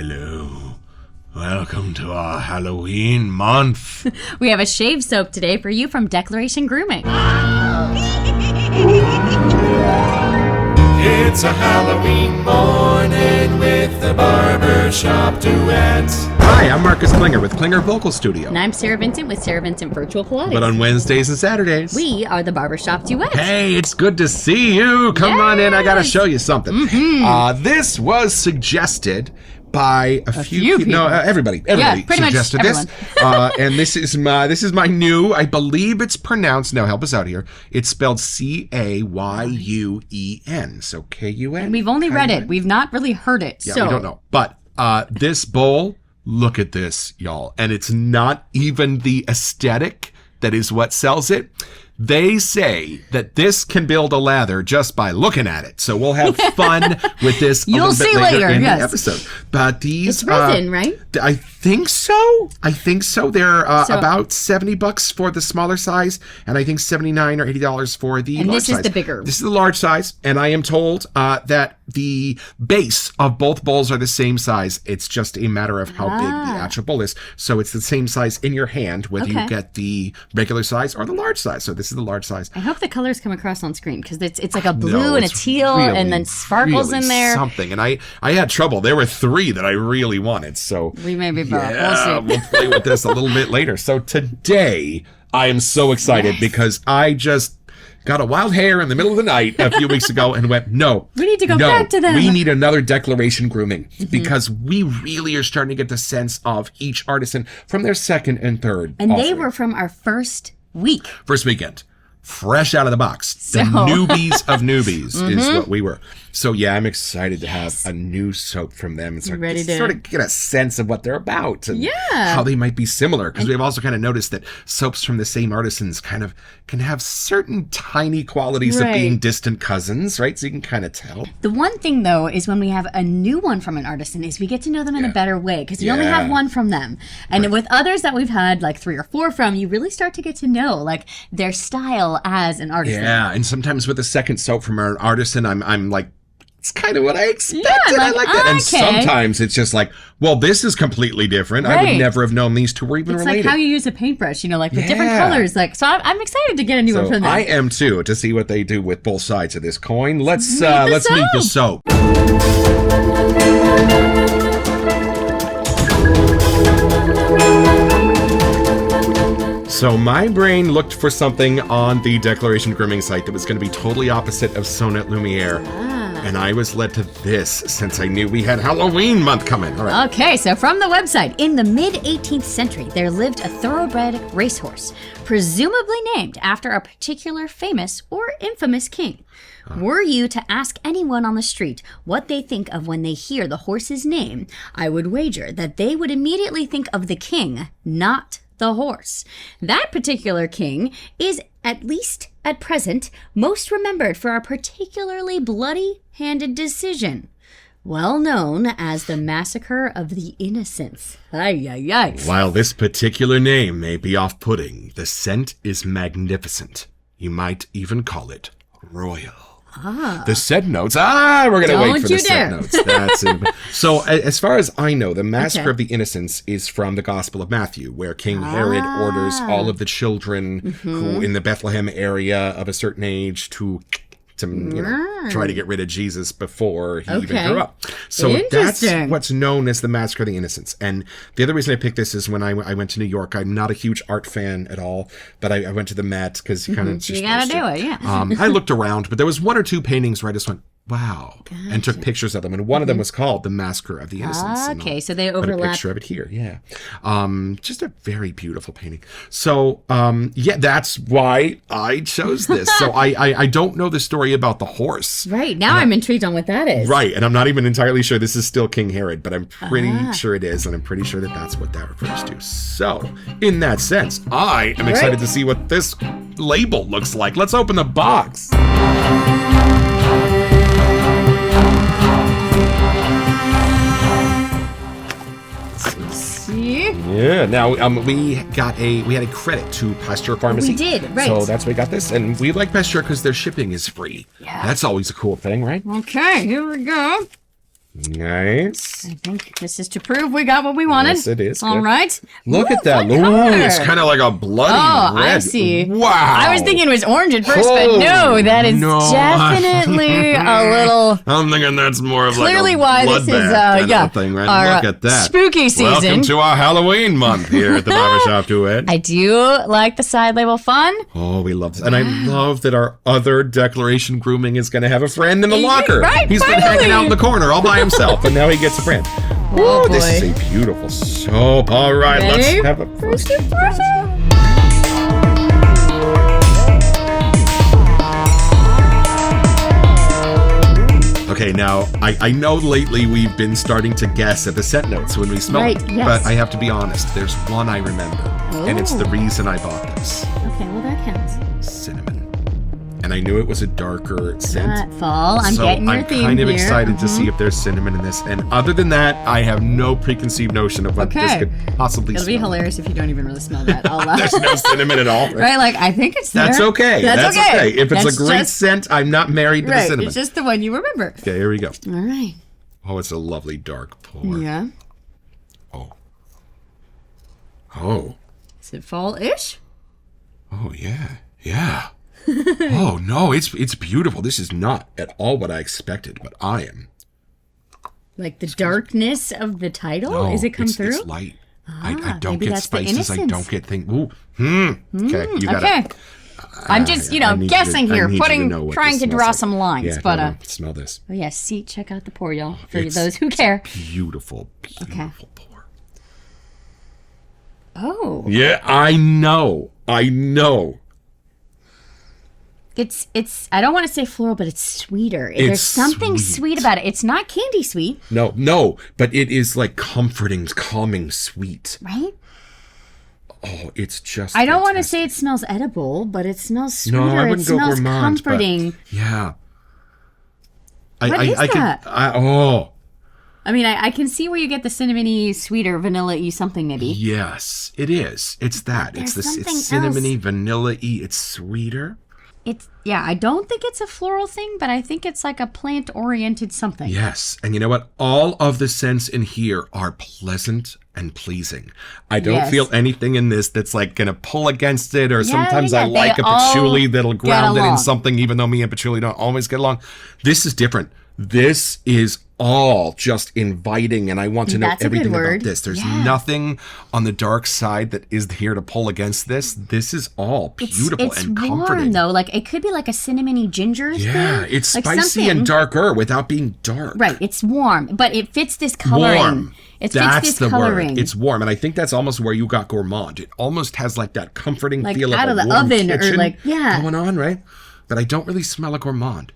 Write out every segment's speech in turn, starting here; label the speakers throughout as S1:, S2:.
S1: Hello. Welcome to our Halloween month.
S2: We have a shave soap today for you from Declaration Grooming.
S3: It's a Halloween morning with the Barbershop Duet.
S1: Hi, I'm Marcus Klinger with Klinger Vocal Studio.
S2: And I'm Sarah Vincent with Sarah Vincent Virtual Pilates.
S1: But on Wednesdays and Saturdays,
S2: we are the Barbershop Duet.
S1: Hey, it's good to see you. Come on in, I gotta show you something. This was suggested by a few people. No, everybody suggested this. And this is my new, I believe it's pronounced, now help us out here, it's spelled Cayuen, so K-U-N.
S2: And we've only read it, we've not really heard it.
S1: Yeah,
S2: so
S1: we don't know. But this bowl, look at this, y'all. And it's not even the aesthetic that is what sells it. They say that this can build a lather just by looking at it. So we'll have fun with this
S2: You'll see later
S1: in
S2: yes.
S1: the episode. But these...
S2: It's resin, right?
S1: I think so. They're about $70 for the smaller size, and I think $79 or $80 for the large size. And
S2: this is the bigger.
S1: This is the large size, and I am told that the base of both bowls are the same size. It's just a matter of how big the actual bowl is. So it's the same size in your hand, whether you get the regular size or the large size. So this is the large size.
S2: I hope the colors come across on screen, because it's like a blue and a teal really, and then sparkles in there.
S1: Something. And I had trouble. There were 3 that I really wanted. So
S2: we may be both.
S1: Yeah, we'll play with this a little bit later. So today I am so excited because I just got a wild hair in the middle of the night a few weeks ago and went, we need to go back to them. We need another Declaration Grooming because we really are starting to get the sense of each artisan from their second and third
S2: And
S1: offering.
S2: they were from our first weekend.
S1: Fresh out of the box. The newbies of newbies is what we were. So yeah, I'm excited to have a new soap from them and sort of get a sense of what they're about and how they might be similar. Because we've also kind of noticed that soaps from the same artisans kind of can have certain tiny qualities of being distant cousins, right? So you can kind of tell.
S2: The one thing though is when we have a new one from an artisan is we get to know them in a better way because you only have one from them. And with others that we've had like 3 or 4 from, you really start to get to know like their style as an artisan.
S1: Yeah, and sometimes with a second soap from an artisan, I'm like, it's kind of what I expected.
S2: Yeah,
S1: I like that. And sometimes it's just like, well, this is completely different. I would never have known these two were even related.
S2: It's like how you use a paintbrush, like with different colors. Like, so I'm excited to get a new one from them.
S1: I am too, to see what they do with both sides of this coin. Let's meet the soap. So my brain looked for something on the Declaration Grooming site that was going to be totally opposite of Sonnet Lumiere. And I was led to this since I knew we had Halloween month coming. All right.
S2: Okay, so from the website, in the mid-18th century, there lived a thoroughbred racehorse, presumably named after a particular famous or infamous king. Were you to ask anyone on the street what they think of when they hear the horse's name, I would wager that they would immediately think of the king, not the horse. That particular king is, at least at present, most remembered for a particularly bloody-handed decision, well known as the Massacre of the Innocents. Ay, ay, ay.
S1: While this particular name may be off-putting, the scent is magnificent. You might even call it royal. The scent notes. We're going to wait for the scent notes. That's it. So, as far as I know, the Massacre of the Innocents is from the Gospel of Matthew, where King Herod orders all of the children who in the Bethlehem area of a certain age to try to get rid of Jesus before he even grew up. So that's what's known as the Massacre of the Innocents. And the other reason I picked this is when I went to New York. I'm not a huge art fan at all, but I went to the Met because you kind of
S2: you gotta do it, yeah.
S1: I looked around, but there was 1 or 2 paintings where I just went, wow, and took pictures of them. And one of them was called The Massacre of the Innocents.
S2: Okay, so they overlap.
S1: Put a picture of it here, just a very beautiful painting. So, that's why I chose this. So I don't know the story about the horse.
S2: Right, now I'm intrigued on what that is.
S1: Right, and I'm not even entirely sure this is still King Herod, but I'm pretty sure it is, and I'm pretty sure that that's what that refers to. So, in that sense, I am excited to see what this label looks like. Let's open the box. Yeah. Now we had a credit to Pasteur Pharmacy.
S2: We did, right?
S1: So that's why we got this, and we like Pasteur because their shipping is free. Yeah, that's always a cool thing, right?
S2: Okay, here we go.
S1: Nice.
S2: I think this is to prove we got what we wanted.
S1: Yes, it is.
S2: All
S1: Good.
S2: right.
S1: Look at that.
S2: fun
S1: Ooh,
S2: color.
S1: it's kind of like a bloody red.
S2: I see.
S1: Wow.
S2: I was thinking it was orange at first, but no, that is definitely a little...
S1: I'm thinking that's more of
S2: Clearly
S1: like a
S2: why this is,
S1: kind of a thing, right?
S2: our
S1: Look at that.
S2: spooky season.
S1: Welcome to our Halloween month here at the Barbershop Duet.
S2: I do like the side label fun.
S1: Oh, we love this. And I love that our other declaration grooming is going to have a friend in the locker.
S2: Right,
S1: He's been
S2: finally.
S1: hanging out in the corner all by himself, and now he gets a friend.
S2: Oh,
S1: Ooh, this
S2: boy.
S1: is a beautiful soap. All right,
S2: Ready?
S1: let's have a first impression. Okay, now, I know lately we've been starting to guess at the scent notes when we smell
S2: Right,
S1: them.
S2: yes.
S1: But I have to be honest, there's one I remember. And it's the reason I bought this.
S2: Okay, well, that counts.
S1: Cinnamon. And I knew it was a darker scent.
S2: Fall. I'm getting your
S1: I'm
S2: theme
S1: kind of
S2: here.
S1: excited to see if there's cinnamon in this. And other than that, I have no preconceived notion of what this could possibly
S2: It'll
S1: smell.
S2: be hilarious if you don't even really smell that.
S1: There's no cinnamon at all.
S2: Right, like, I think it's there.
S1: That's okay. That's okay. If it's
S2: That's
S1: a great
S2: just-
S1: scent, I'm not married to the
S2: Right,
S1: cinnamon.
S2: it's just the one you remember.
S1: Okay, here we go.
S2: All right.
S1: Oh, it's a lovely dark pour.
S2: Yeah.
S1: Oh. Oh.
S2: Is it fall-ish?
S1: Oh, yeah. Yeah. Oh, no, it's beautiful. This is not at all what I expected, but I am.
S2: Like the darkness of the title?
S1: No,
S2: Is it come
S1: it's,
S2: through?
S1: It's light. I don't
S2: maybe
S1: get
S2: that's the
S1: spices. I
S2: innocence.
S1: don't get things. Ooh. Okay, you got
S2: Okay.
S1: it.
S2: I'm just,
S1: I need
S2: guessing
S1: you to- I
S2: here,
S1: need you to know what
S2: trying
S1: this
S2: to
S1: smells
S2: draw
S1: like.
S2: some lines.
S1: Yeah,
S2: but
S1: no, smell this.
S2: oh yeah, see, check out the pour, y'all. For
S1: It's
S2: those who care.
S1: Beautiful, beautiful pour.
S2: Oh,
S1: Yeah, I know.
S2: it's. I don't want to say floral, but it's sweeter. There's something sweet about it. It's not candy sweet,
S1: No, but it is like comforting, calming, sweet.
S2: right?
S1: Oh, it's just.
S2: I don't want to
S1: fantastic.
S2: say it smells edible, but it smells sweeter.
S1: No, I wouldn't
S2: it
S1: go
S2: smells
S1: gourmand, but
S2: comforting.
S1: yeah.
S2: What is that?
S1: I
S2: I mean, I can see where you get the cinnamony, sweeter, vanilla-y something maybe.
S1: yes, it is. It's that.
S2: There's
S1: It's
S2: something
S1: cinnamony, vanilla-y. It's sweeter.
S2: I don't think it's a floral thing, but I think it's like a plant-oriented something.
S1: Yes, and you know what? All of the scents in here are pleasant and pleasing. I don't feel anything in this that's like gonna pull against it, or sometimes I
S2: they
S1: like a
S2: all
S1: patchouli that'll ground it in
S2: along.
S1: something, even though me and patchouli don't always get along. This is different. This is all just inviting, and I want to know
S2: That's a good
S1: everything
S2: word.
S1: about this. There's
S2: Yeah.
S1: nothing on the dark side that is here to pull against this. This is all beautiful
S2: It's
S1: and
S2: warm
S1: comforting.
S2: though. Like it could be like a cinnamony ginger
S1: Yeah,
S2: thing.
S1: it's
S2: like
S1: spicy and darker without being dark.
S2: Right, it's warm, but it fits this coloring.
S1: Warm.
S2: It
S1: That's
S2: fits this
S1: the
S2: coloring.
S1: word. It's warm, and I think that's almost where you got gourmand. It almost has like that comforting
S2: Like
S1: feel
S2: out
S1: of
S2: of
S1: a
S2: the
S1: warm
S2: oven or
S1: kitchen
S2: like- yeah.
S1: going on, right? But I don't really smell a gourmand.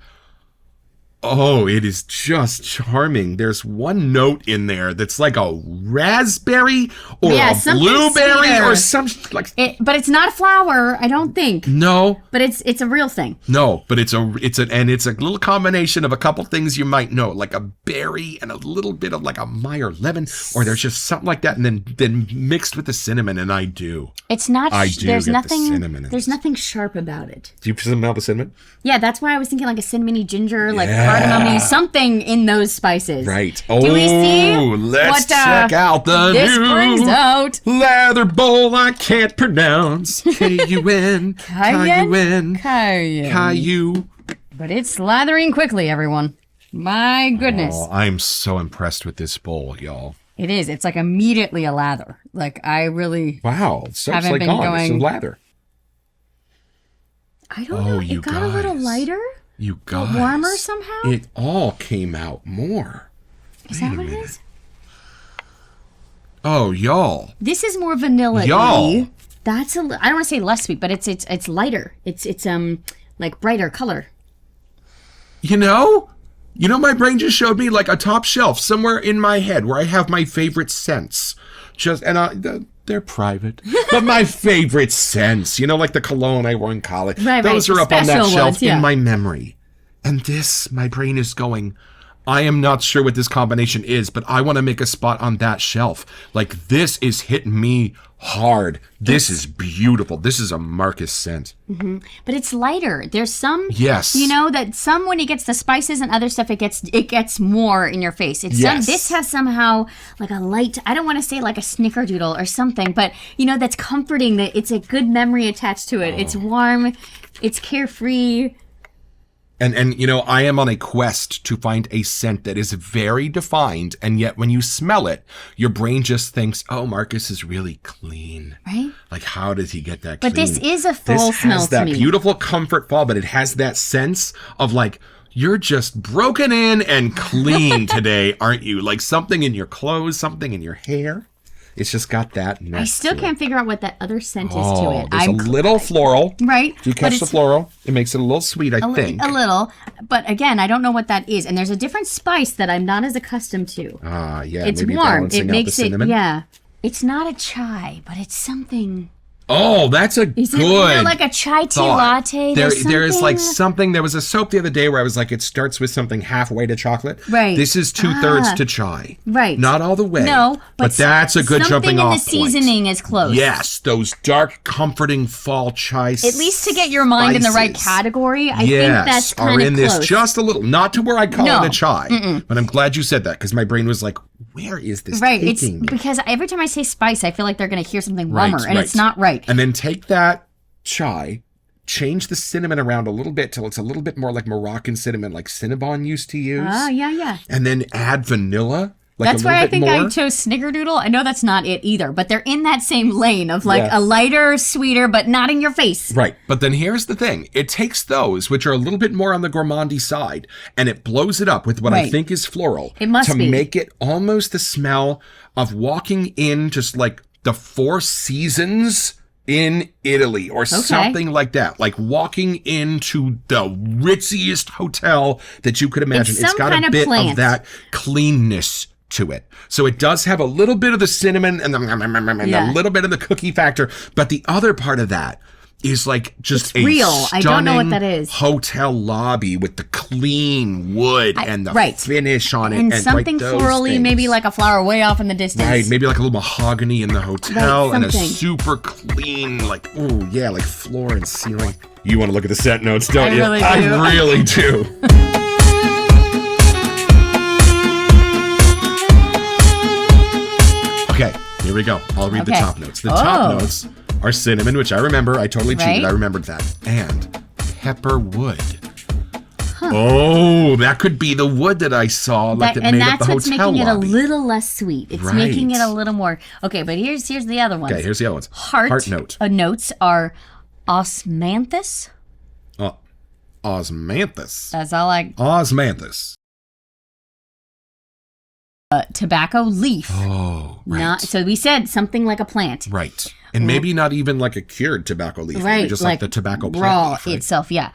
S1: Oh, it is just charming. There's one note in there that's like a raspberry or a
S2: something
S1: blueberry
S2: sweeter.
S1: or some like.
S2: But it's not a flower, I don't think.
S1: No,
S2: But it's a real thing.
S1: no, but it's a little combination of a couple things you might know, like a berry and a little bit of like a Meyer lemon, or there's just something like that, and then mixed with the cinnamon. And I do.
S2: It's not.
S1: I do
S2: there's
S1: get the
S2: nothing.
S1: cinnamon in
S2: There's
S1: this.
S2: nothing sharp about it.
S1: Do you smell the cinnamon?
S2: Yeah, that's why I was thinking like a cinnamony ginger, like
S1: Yeah.
S2: cardamom, something in those spices.
S1: Right.
S2: Do we see
S1: let's
S2: what
S1: check out the
S2: this
S1: new
S2: brings out?
S1: leather bowl I can't pronounce. K-U-N.
S2: Cayenne?
S1: K-U-N. Caillou.
S2: But it's lathering quickly, everyone. My goodness.
S1: Oh, I'm so impressed with this bowl, y'all.
S2: It is. It's like immediately a lather. Like I really
S1: Wow. Soap's
S2: Haven't
S1: like
S2: been
S1: gone. It's
S2: going-
S1: a lather.
S2: I don't know.
S1: you
S2: It got a little
S1: guys.
S2: lighter.
S1: You guys.
S2: warmer somehow?
S1: It all came out more.
S2: Is
S1: Wait
S2: that
S1: a
S2: what it
S1: minute.
S2: is?
S1: Oh, y'all.
S2: This is more vanilla-y.
S1: Y'all.
S2: That's I don't want to say less sweet, but it's lighter. It's like brighter color.
S1: You know, my brain just showed me like a top shelf somewhere in my head where I have my favorite scents. They're private, but my favorite scents, like the cologne I wore in college.
S2: Right,
S1: Those
S2: right,
S1: are
S2: the
S1: up on that
S2: special
S1: shelf
S2: ones, yeah.
S1: in my memory. And this, my brain is going, I am not sure what this combination is, but I want to make a spot on that shelf. Like, this is hitting me hard. This is beautiful. This is a Marcus scent.
S2: Mm-hmm. But it's lighter. There's some,
S1: yes,
S2: that some when he gets the spices and other stuff, it gets more in your face. It's this has somehow like a light. I don't want to say like a snickerdoodle or something, but that's comforting. That it's a good memory attached to it. It's warm. It's carefree.
S1: And I am on a quest to find a scent that is very defined, and yet when you smell it, your brain just thinks, "Oh, Marcus is really clean."
S2: Right?
S1: Like, how does he get that
S2: clean? But this is a fall smell to me. This has
S1: that beautiful comfort fall, but it has that sense of like, you're just broken in and clean today, aren't you? Like something in your clothes, something in your hair. It's just got that nest.
S2: I still can't figure out what that other scent is to it.
S1: There's a little floral.
S2: Right.
S1: Do you catch the floral? It makes it a little sweet, I think.
S2: A little. But again, I don't know what that is. And there's a different spice that I'm not as accustomed to.
S1: Yeah.
S2: It's
S1: maybe
S2: warm. It makes
S1: it,
S2: yeah. It's not a chai, but it's something.
S1: Oh, that's a
S2: is
S1: good
S2: it like a chai tea latte?
S1: There is like something. There was a soap the other day where I was like, it starts with something halfway to chocolate.
S2: Right.
S1: This is 2/3 to chai.
S2: Right.
S1: Not all the way.
S2: No,
S1: but that's a good jumping off point.
S2: Something in the seasoning is close.
S1: Yes, those dark, comforting fall chai.
S2: At least to get your mind in the right category. I think that's kind of
S1: are in
S2: close.
S1: This just a little. Not to where I call it a chai. But I'm glad you said that because my brain was like, where is this taking me?
S2: Because every time I say spice, I feel like they're going to hear something rummer, and it's not right.
S1: And then take that chai, change the cinnamon around a little bit till it's a little bit more like Moroccan cinnamon, like Cinnabon used to use.
S2: Oh, yeah.
S1: And then add vanilla. Like
S2: that's why I think I chose Snickerdoodle. I know that's not it either, but they're in that same lane of like a lighter, sweeter, but not in your face.
S1: Right. But then here's the thing. It takes those, which are a little bit more on the gourmandy side, and it blows it up with what I think is floral.
S2: It must be.
S1: To make it almost the smell of walking in just like the Four Seasons in Italy or something like that. Like walking into the ritziest hotel that you could imagine. It's got a bit of that cleanness to it. So it does have a little bit of the cinnamon and a little bit of the cookie factor, but the other part of that is like just
S2: it's real. I don't know what that is.
S1: Hotel lobby with the clean wood and the finish on it.
S2: And something florally, maybe like a flower way off in the distance.
S1: Right, maybe like a little mahogany in the hotel and a super clean, like floor and ceiling. You want to look at the scent notes, don't you? I really do. Okay, here we go. I'll read the top notes. The top notes are cinnamon, which I remember. I totally cheated. I remembered that. And pepper wood. Huh. Oh, that could be the wood that I saw that made up the hotel lobby. And that's what's making it a
S2: little less sweet. It's making it a little more... Okay, but here's the other ones.
S1: Okay, here's the other ones.
S2: Heart note. Notes are osmanthus.
S1: Osmanthus.
S2: That's all I...
S1: Osmanthus.
S2: Tobacco leaf.
S1: Oh, right.
S2: So we said something like a plant.
S1: Right. And maybe not even like a cured tobacco leaf. Right. Maybe just like the tobacco plant
S2: raw
S1: leaf, right?
S2: itself, yeah.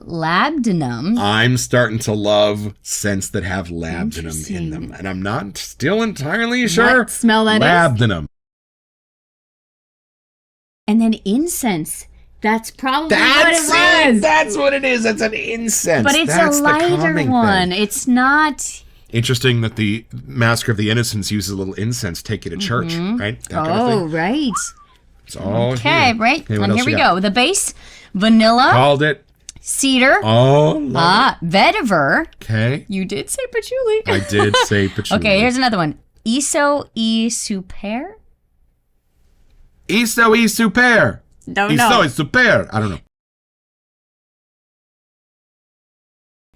S2: Labdanum.
S1: I'm starting to love scents that have labdanum in them. And I'm not still entirely sure.
S2: What smell that
S1: labdanum.
S2: And then incense. That's probably what it was.
S1: That's what it is. It's an incense.
S2: But it's a lighter one. It's not...
S1: Interesting that the Massacre of the Innocents uses a little incense, take you to church, right? That kind of thing.
S2: Right.
S1: It's all
S2: okay,
S1: here.
S2: Right. And here we go. The base, vanilla.
S1: Called it.
S2: Cedar.
S1: Oh,
S2: vetiver.
S1: Okay.
S2: You did say patchouli.
S1: I did say patchouli.
S2: Okay, here's another one. Iso e super.
S1: Iso e super.
S2: Don't know.
S1: Iso e super. I don't know.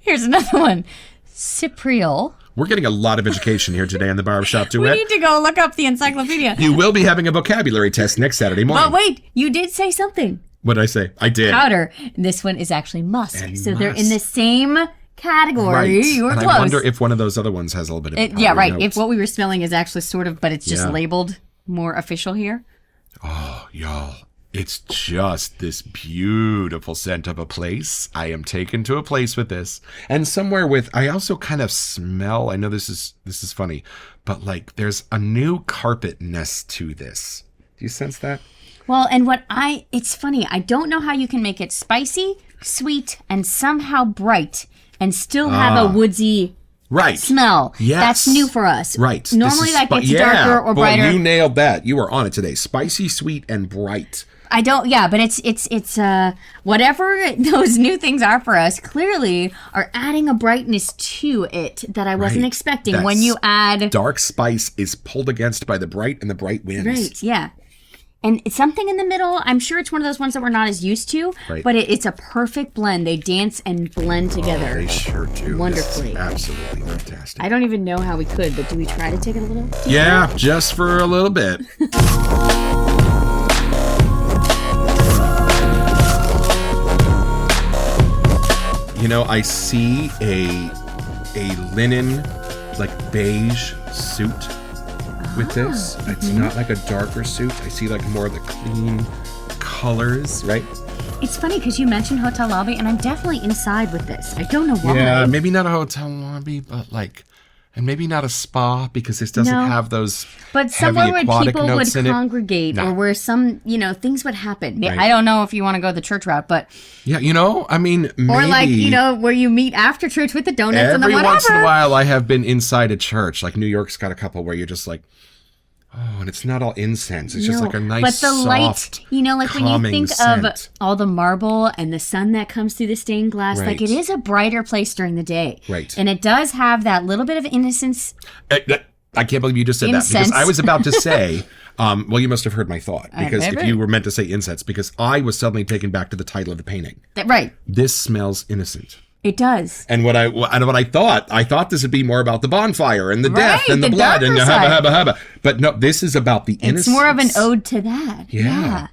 S2: Here's another one. Cypriol.
S1: We're getting a lot of education here today on the Barbershop Duet.
S2: We need to go look up the encyclopedia.
S1: You will be having a vocabulary test next Saturday morning.
S2: But wait, you did say something.
S1: What did I say? I did.
S2: Powder. This one is actually musk. They're in the same category.
S1: Right.
S2: You were
S1: and
S2: close.
S1: I wonder if one of those other ones has a little bit of
S2: yeah, right. Notes. If what we were smelling is actually sort of, but it's just labeled more official here.
S1: Oh, y'all. It's just this beautiful scent of a place. I am taken to a place with this. And somewhere with, I also kind of smell, I know this is funny, but like there's a new carpetness to this. Do you sense that?
S2: Well, and it's funny. I don't know how you can make it spicy, sweet, and somehow bright and still have a woodsy smell.
S1: Yes.
S2: That's new for us.
S1: Right.
S2: Normally that gets darker or brighter.
S1: Boy, you nailed that. You were on it today. Spicy, sweet, and bright.
S2: But it's whatever those new things are for us clearly are adding a brightness to it that I wasn't expecting when you add.
S1: Dark spice is pulled against by the bright and the bright winds.
S2: Right, yeah. And it's something in the middle. I'm sure it's one of those ones that we're not as used to, but it's a perfect blend. They dance and blend together.
S1: They sure do.
S2: Wonderfully.
S1: Absolutely fantastic.
S2: I don't even know how we could, but do we try to take it a little?
S1: Yeah, just for a little bit. You know, I see a linen, like beige suit with this. It's not like a darker suit. I see like more of the clean colors, right?
S2: It's funny because you mentioned hotel lobby, and I'm definitely inside with this. I don't know why.
S1: Yeah, maybe not a hotel lobby, but like, and maybe not a spa because this doesn't have those.
S2: But somewhere where people would congregate, or where some, things would happen. Right. I don't know if you want to go the church route, but
S1: yeah, I mean, maybe.
S2: Or like, where you meet after church with the donuts and the whatever.
S1: Every once in a while, I have been inside a church. Like New York's got a couple where you're just like, oh, and it's not all incense. It's just like a nice, but the soft,
S2: light, like when you think
S1: scent.
S2: of all the marble and the sun that comes through the stained glass, like it is a brighter place during the day.
S1: Right.
S2: And it does have that little bit of innocence.
S1: I can't believe you just said that, because I was about to say, well, you must have heard my thought, because if you were meant to say incense, because I was suddenly taken back to the title of the painting.
S2: Right.
S1: This smells innocent.
S2: It does.
S1: And what I thought this would be more about the bonfire and the death and the blood and the hubba hubba. But no, this is about the innocence.
S2: It's more of an ode to that.
S1: Yeah.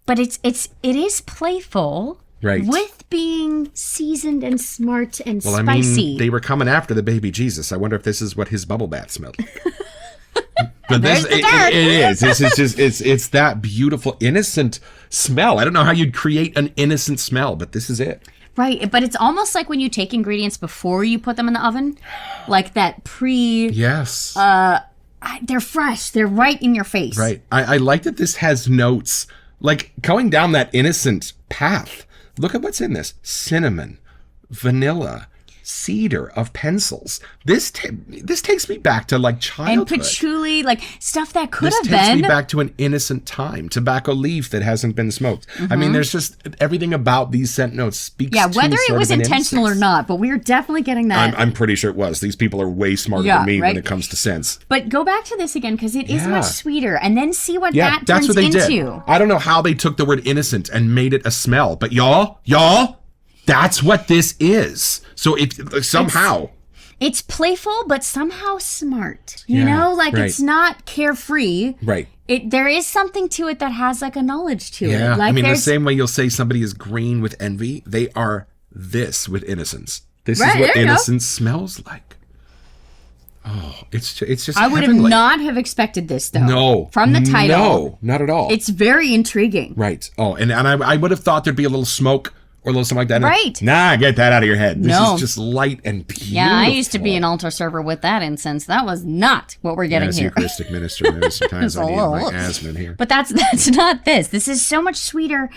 S2: But it is playful.
S1: Right.
S2: With being seasoned and smart and spicy.
S1: Well, I mean, they were coming after the baby Jesus. I wonder if this is what his bubble bath smelled like. But it is. This is just it's that beautiful innocent smell. I don't know how you'd create an innocent smell, but this is it.
S2: Right, but it's almost like when you take ingredients before you put them in the oven, like that
S1: Yes.
S2: They're fresh. They're right in your face.
S1: Right. I like that this has notes, like going down that innocent path. Look at what's in this. Cinnamon, vanilla, cedar of pencils. This takes me back to like childhood.
S2: And patchouli, like stuff that could have been.
S1: This takes me back to an innocent time. Tobacco leaf that hasn't been smoked. Mm-hmm. I mean, there's just everything about these scent notes speaks to
S2: whether it was intentional or not, but we're definitely getting that.
S1: I'm pretty sure it was. These people are way smarter than me when it comes to scents.
S2: But go back to this again, because it is much sweeter, and then see what that turns into.
S1: Did. I don't know how they took the word innocent and made it a smell, but y'all, that's what this is. So if somehow
S2: it's playful, but somehow smart. It's not carefree.
S1: Right.
S2: There is something to it that has like a knowledge to it.
S1: Like I mean, the same way you'll say somebody is green with envy, they are this with innocence. This is what innocence smells like. Oh, it's just
S2: I would
S1: heavenly.
S2: have not have expected this though.
S1: No.
S2: From the title.
S1: No, not at all.
S2: It's very intriguing.
S1: Right. Oh, and I would have thought there'd be a little smoke or a little something like that.
S2: Right.
S1: Nah, get that out of your head. This is just light and beautiful.
S2: Yeah, I used to be an altar server with that incense. That was not what we're getting here.
S1: As a Eucharistic minister, there's sometimes I need my asthma in here.
S2: But that's not this. This is so much sweeter,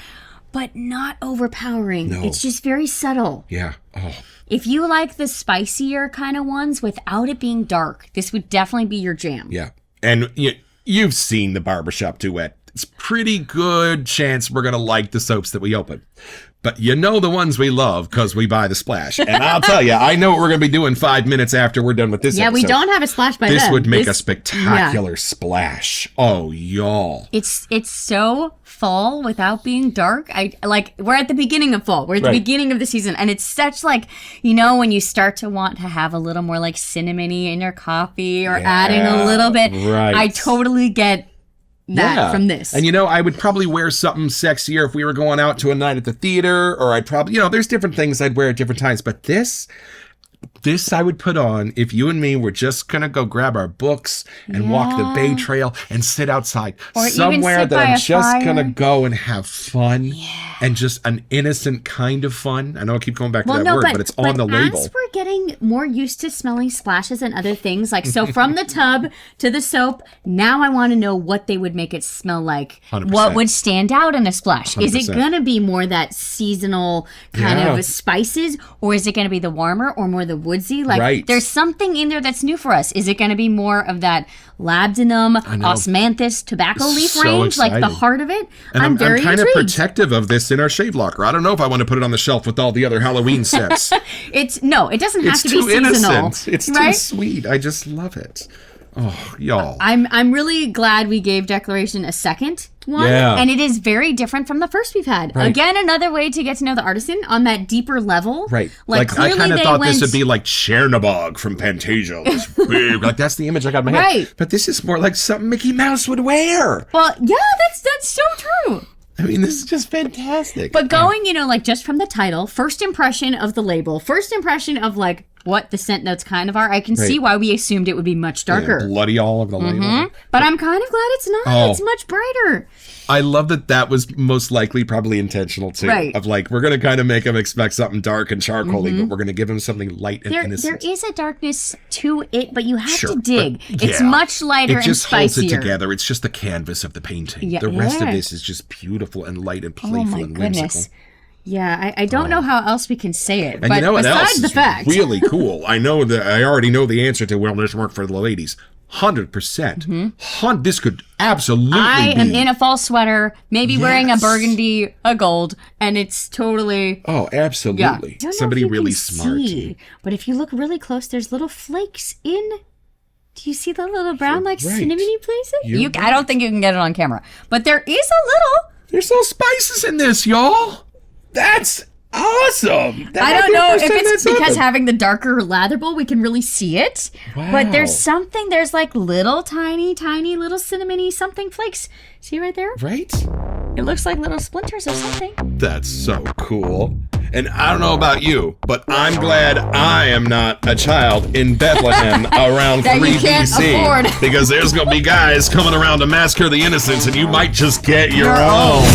S2: but not overpowering. No. It's just very subtle.
S1: Yeah. Oh.
S2: If you like the spicier kind of ones without it being dark, this would definitely be your jam.
S1: Yeah. And you've seen the Barbershop Duet. It's pretty good chance we're going to like the soaps that we open. But the ones we love because we buy the splash. And I'll tell you, I know what we're going to be doing 5 minutes after we're done with this episode.
S2: We don't have a splash by
S1: this
S2: then.
S1: This would make a spectacular splash. Oh, y'all.
S2: It's so fall without being dark. We're at the beginning of fall. We're at the beginning of the season. And it's such when you start to want to have a little more like cinnamony in your coffee or adding a little bit.
S1: Right.
S2: I totally get that from this.
S1: And I would probably wear something sexier if we were going out to a night at the theater, or I'd probably, there's different things I'd wear at different times. But this I would put on if you and me were just going to go grab our books and walk the Bay Trail and sit outside
S2: or
S1: somewhere
S2: even sit
S1: that
S2: by
S1: I'm just
S2: fire.
S1: going to go and have fun and just an innocent kind of fun. I know I keep going back to that word, but it's on the label.
S2: As we're getting more used to smelling splashes and other things. Like, so from the tub to the soap, now I want to know what they would make it smell like.
S1: 100%.
S2: What would stand out in a splash?
S1: 100%.
S2: Is it going to be more that seasonal kind of spices, or is it going to be the warmer or more the woodsy? Like, there's something in there that's new for us. Is it going to be more of that labdanum, osmanthus, tobacco leaf range,
S1: excited.
S2: like the heart of it?
S1: And I'm
S2: very
S1: kind
S2: intrigued.
S1: of protective of this in our shade locker. I don't know if I want to put it on the shelf with all the other Halloween scents.
S2: It doesn't have to be
S1: too
S2: seasonal.
S1: Innocent. It's
S2: right?
S1: too sweet. I just love it. Oh, y'all.
S2: I'm really glad we gave Declaration a second one.
S1: Yeah.
S2: And it is very different from the first we've had.
S1: Right.
S2: Again, another way to get to know the artisan on that deeper level.
S1: Right.
S2: Like
S1: I kind of thought this would
S2: be
S1: be like Chernobog from Fantasia. This big, like that's the image I got in my head.
S2: Right.
S1: But this is more like something Mickey Mouse would wear.
S2: Well, yeah, that's so true.
S1: I mean, this is just fantastic.
S2: But going, like just from the title, first impression of the label, first impression of like what the scent notes kind of are, I can see why we assumed it would be much darker.
S1: Bloody all over the label.
S2: But I'm kind of glad it's not. It's much brighter.
S1: I love that was most likely probably intentional too.
S2: Right.
S1: Of like, we're going to kind of make him expect something dark and charcoaly, but we're going to give him something light and innocent.
S2: There is a darkness to it, but you have
S1: Sure,
S2: to dig.
S1: but,
S2: It's much lighter and spicier.
S1: It just holds it together. It's just the canvas of the painting.
S2: Yeah,
S1: the rest of this is just beautiful and light and playful and whimsical.
S2: Yeah, I don't know how else we can say it.
S1: And
S2: but
S1: you know what
S2: besides
S1: else
S2: the
S1: is
S2: fact,
S1: really cool? I already know the answer to will this work for the ladies. 100%. This could absolutely
S2: I am
S1: be.
S2: in a fall sweater, maybe wearing a burgundy, a gold, and it's totally.
S1: Oh, absolutely.
S2: Yeah. I don't know
S1: Somebody
S2: if you
S1: really
S2: can
S1: smart.
S2: see, but if you look really close, there's little flakes in. Do you see the little brown, like cinnamony places? I don't think you can get it on camera, but there is a little.
S1: There's little spices in this, y'all. That's awesome.
S2: I don't know if it's because having the darker lather bowl, we can really see it.
S1: Wow.
S2: But there's like little tiny little cinnamony something flakes. See right there?
S1: Right?
S2: It looks like little splinters of something.
S1: That's so cool. And I don't know about you, but I'm glad I am not a child in Bethlehem around
S2: That
S1: 3
S2: you can't
S1: BC.
S2: afford.
S1: Because there's going to be guys coming around to massacre the innocents, and you might just get your own.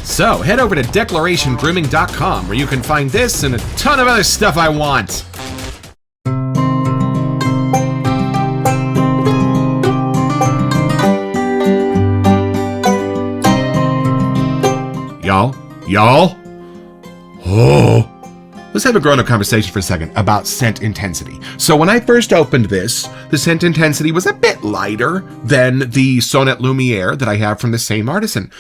S1: So, head over to declarationgrooming.com where you can find this and a ton of other stuff I want. Y'all? Let's have a grown-up conversation for a second about scent intensity. So when I first opened this, the scent intensity was a bit lighter than the Sonnet Lumiere that I have from the same artisan.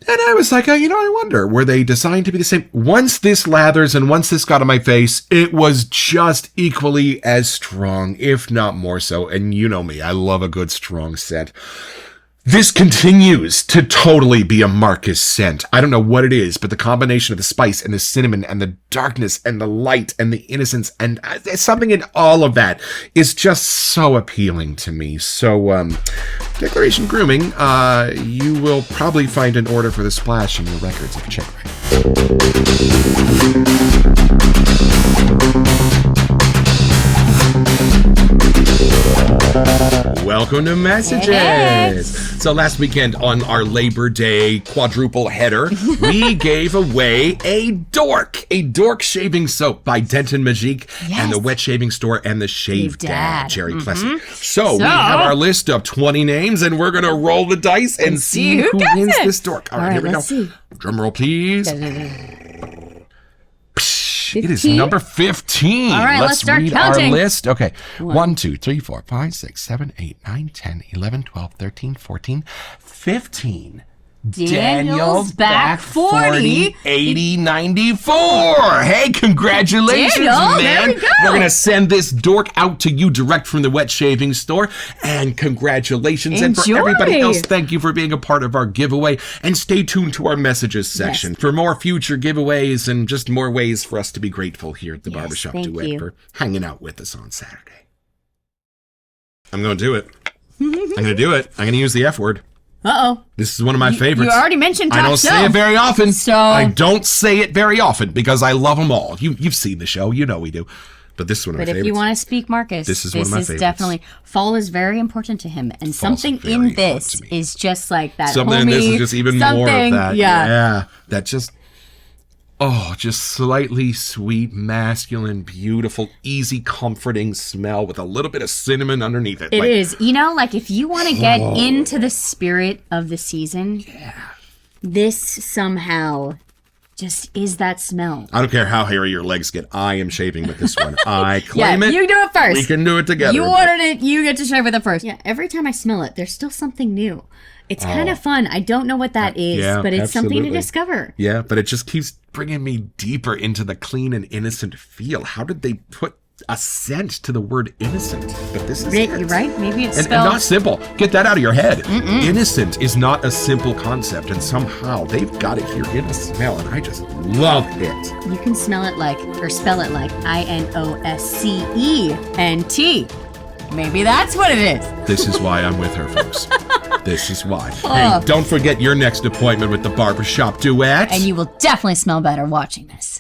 S1: And I was like, I wonder, were they designed to be the same? Once this lathers and once this got on my face, it was just equally as strong, if not more so. And you know me, I love a good strong scent. This continues to totally be a Marcus scent. I don't know what it is, but the combination of the spice and the cinnamon and the darkness and the light and the innocence and something in all of that is just so appealing to me. So, Declaration Grooming, you will probably find an order for the splash in your records if you check right. Welcome to Messages.
S2: Hey.
S1: So last weekend on our Labor Day quadruple header, we gave away a dork shaving soap by Denton Magique and the Wet Shaving Store and the Shave Dad, Jerry Plessy. So we have our list of 20 names and we're going to roll the dice and see who wins this dork. All right, here we go.
S2: See.
S1: Drum roll, please. It is number 15.
S2: All right, let's start
S1: read
S2: counting.
S1: Our list. Okay. 1, 2, 3, 4, 5, 6, 7, 8, 9, 10, 11, 12, 13, 14, 15.
S2: Daniel's back 40.
S1: 80, 94. Hey, congratulations,
S2: Daniel,
S1: man.
S2: there we go.
S1: We're going to send this dork out to you direct from the Wet Shaving Store. And congratulations. And for everybody else, thank you for being a part of our giveaway. And stay tuned to our messages section for more future giveaways and just more ways for us to be grateful here at the Barbershop Duet for hanging out with us on Saturday. I'm going to do it. I'm going to use the F word.
S2: Uh-oh.
S1: This is one of my favorites.
S2: You already mentioned top
S1: I don't
S2: shelf.
S1: say it very often.
S2: So
S1: I don't say it very often because I love them all. You've seen the show. You know we do. But this is one of my favorites.
S2: But if you want to speak Marcus,
S1: this is one of my favorites.
S2: Definitely, fall is very important to him. And something in this is just like that
S1: Something in this is just even more of that.
S2: Yeah.
S1: That just, Oh, just slightly sweet, masculine, beautiful, easy, comforting smell with a little bit of cinnamon underneath it.
S2: It is. You know, like if you want to get into the spirit of the season, this somehow just is that smell.
S1: I don't care how hairy your legs get. I am shaving with this one. I claim it.
S2: You do it first.
S1: We can do it together.
S2: You ordered it. You get to shave with it first. Yeah, every time I smell it, there's still something new. It's kind of fun. I don't know what that is, but it's something to discover.
S1: Yeah, but it just keeps bringing me deeper into the clean and innocent feel. How did they put a scent to the word innocent? But this is
S2: You're right. Maybe it's
S1: and not simple. Get that out of your head. Innocent is not a simple concept, and somehow they've got it here in a smell, and I just love it.
S2: You can smell it like, or spell it like INOSCENT. Maybe that's what it is.
S1: This is why I'm with her, folks. This is why. Hey, don't forget your next appointment with the Barbershop Duet.
S2: And you will definitely smell better watching this.